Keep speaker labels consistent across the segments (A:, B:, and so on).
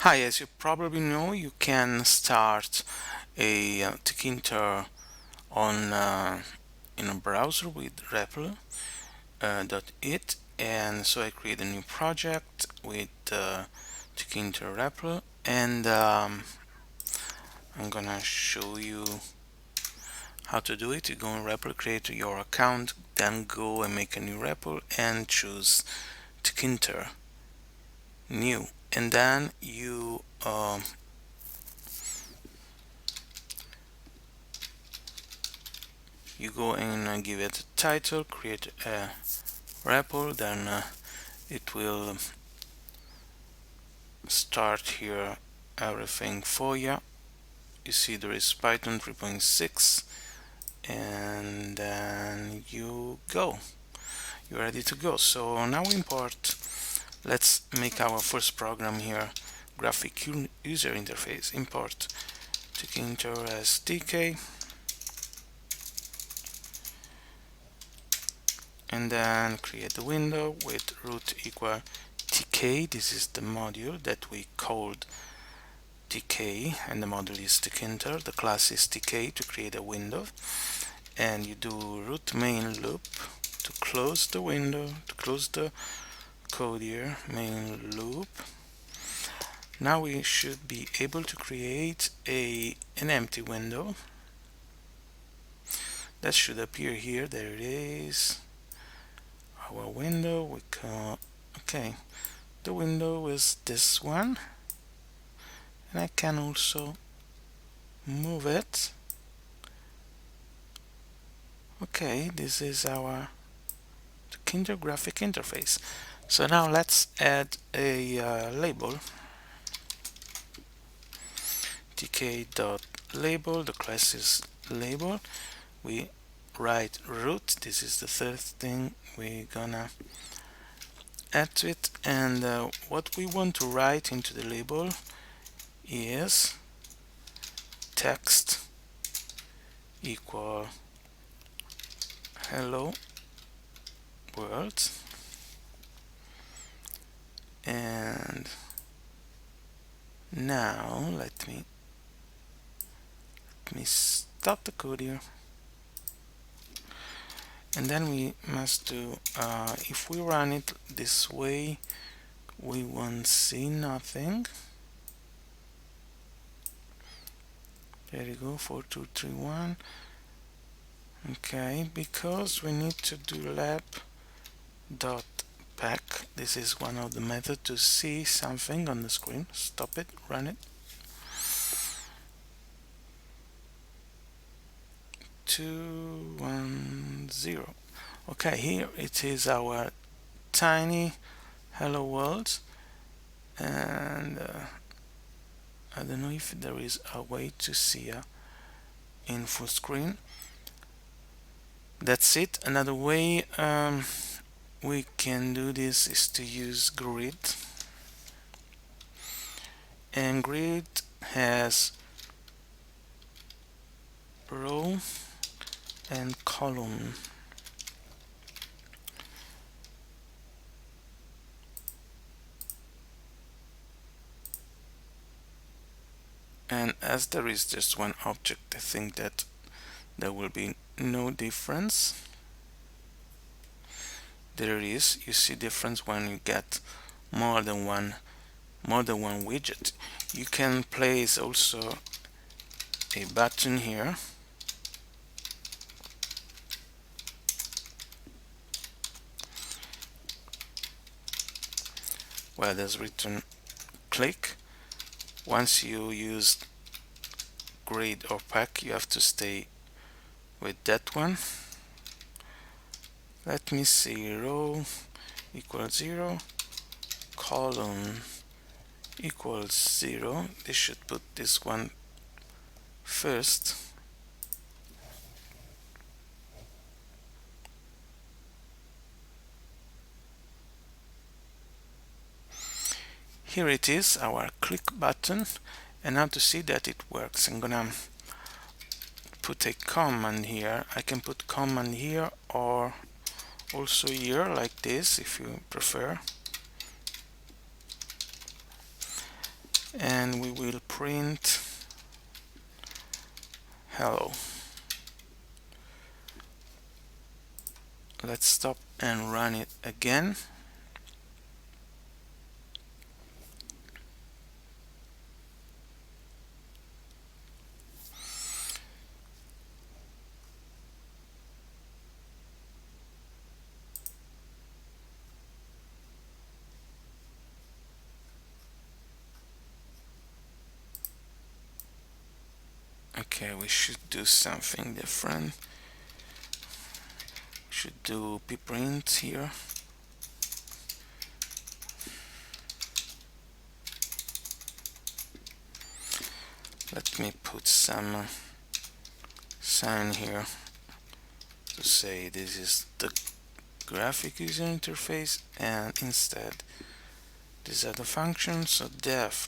A: Hi, as you probably know, you can start a tkinter on in a browser with Repl.it, and so I create a new project with tkinter Repl, and I'm gonna show you how to do it. You go in Repl, create your account, then go and make a new Repl and choose tkinter new, and then you go and give it a title, create a REPL, then it will start here everything for you. You see there is Python 3.6, and then you're ready to go. So now we import, let's make our first program here, graphic user interface. Import tkinter as tk, and then create the window with root equal tk. This is the module that we called tk, and the module is tkinter. The class is tk to create a window, and you do root main loop to close the window, to close the code here, main loop. Now we should be able to create an empty window that should appear here. There it is, our window. We call, okay, the window is this one, and I can also move it. Okay, this is our tkinter graphic interface. So now let's add a label, tk.label. The class is label. We write root. This is the third thing we're gonna add to it, and what we want to write into the label is text equal hello world, and now let me stop the code here, and then we must do if we run it this way we won't see nothing. There you go, 4231. Okay, because we need to do lab.pack. This is one of the methods to see something on the screen. Stop it, run it. 210. Okay, here it is our tiny hello world, and I don't know if there is a way to see in full screen. That's it. Another way we can do this is to use grid, and grid has row and column. And as there is just one object, I think that there will be no difference. There is, you see difference when you get more than one widget. You can place also a button here, where there's written click. Once you use grid or pack, you have to stay with that one. Let me see, row equals 0, column equals 0. They should put this one first. Here it is, our click button, and now to see that it works, I'm gonna put a command here. I can put command here or also here like this if you prefer. and we will print hello. Let's stop and run it again. Okay, we should do something different. We should do pprint here. Let me put some sign here to say this is the graphic user interface, and instead these are the functions. So def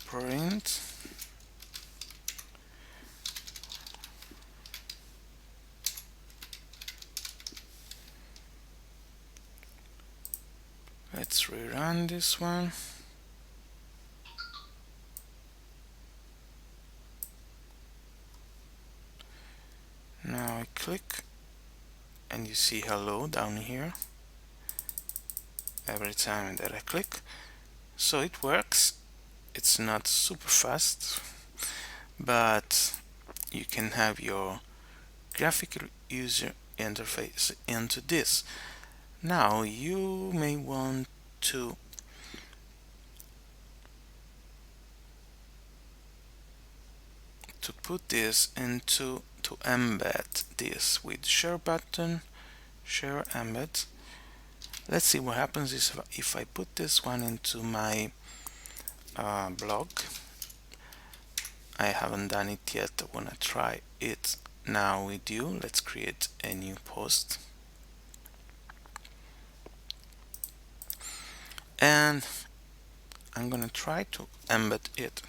A: print let's rerun this one. Now I click and you see hello down here every time that I click. So it works. It's not super fast, but you can have your graphical user interface into this. Now you may want to put this into to embed this with share button, share embed. Let's see what happens if I put this one into my blog. I haven't done it yet. I want to try it now with you. Let's create a new post. And I'm gonna try to embed it.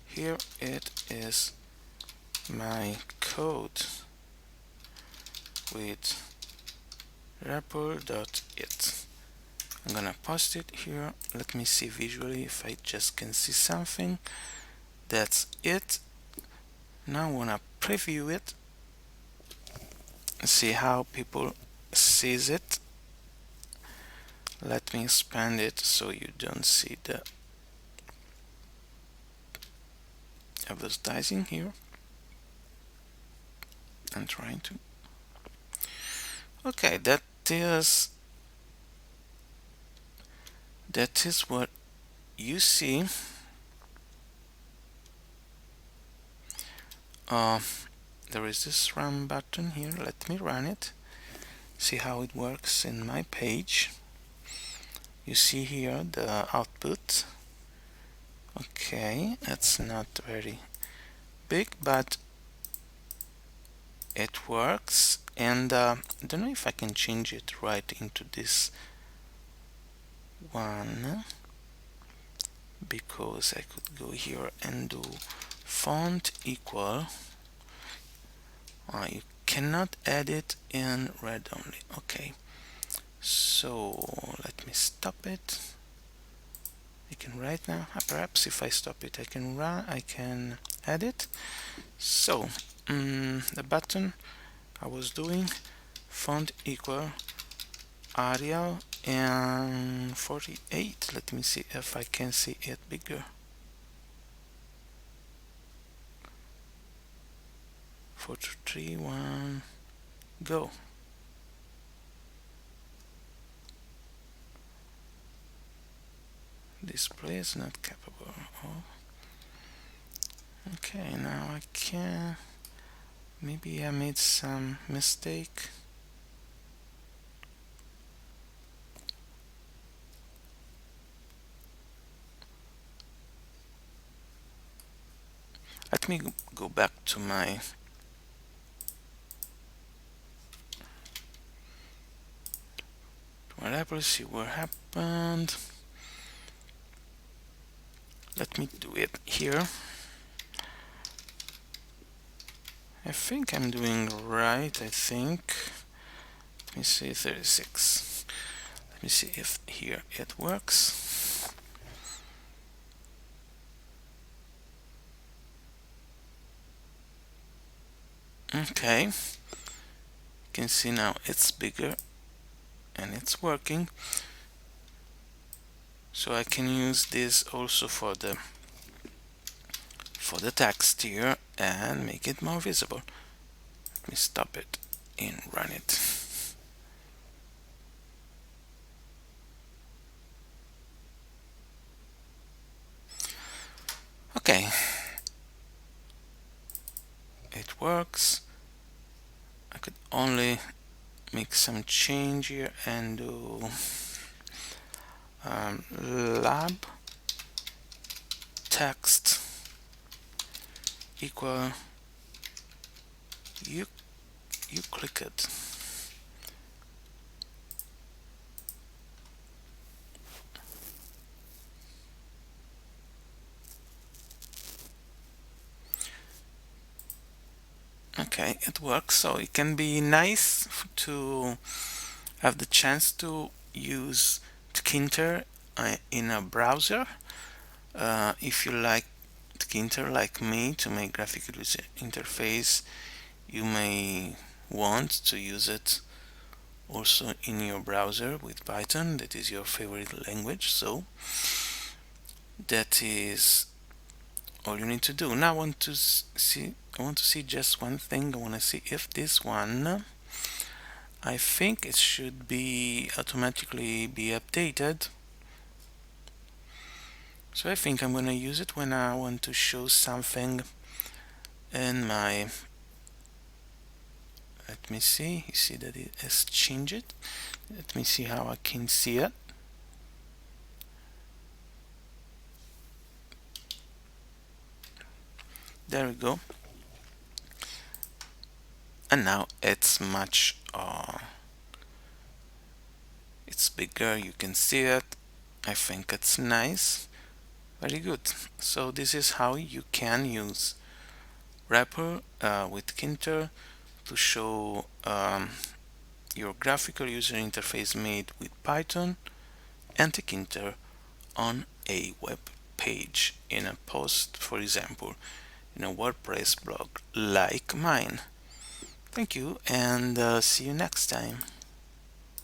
A: Here it is, my code with Repl.it. I'm gonna post it here. Let me see visually if I just can see something. That's it. Now I wanna preview it and see how people sees it. Let me expand it so you don't see the advertising here. I'm trying to. Okay, that is what you see. There is this run button here. Let me run it. See how it works in my page. You see here the output. Okay, it's not very big, but it works. And I don't know if I can change it right into this one, because I could go here and do font equal. You cannot edit in red only. Okay, so let me stop it. I can write now. Perhaps if I stop it, I can edit. So the button I was doing font equal Arial and 48. Let me see if I can see it bigger. 4, 3, 1, go. Display is not capable. Oh. Okay, now I can. Maybe I made some mistake. Let me go back to my Repl, see what happened. Let me do it here. I think I'm doing right. Let me see 36. Let me see if here it works. Okay, you can see now it's bigger and it's working. So I can use this also for the text here and make it more visible. Let me stop it and run it. Okay, it works. I could only make some change here and do lab text equal you click it. Okay, it works. So it can be nice to have the chance to use tkinter in a browser. If you like tkinter like me to make graphical user interface, you may want to use it also in your browser with Python. That is your favorite language. So that is all you need to do. Now I want to see just one thing. I want to see if this one, I think it should be automatically be updated. So I think I'm going to use it when I want to show something in my, let me see, you see that it has changed. Let me see how I can see it. There we go. And now it's much it's bigger, you can see it. I think it's nice. Very good. So this is how you can use Repl with tkinter to show your graphical user interface made with Python and tkinter on a web page in a post, for example, in a WordPress blog like mine. Thank you, and see you next time.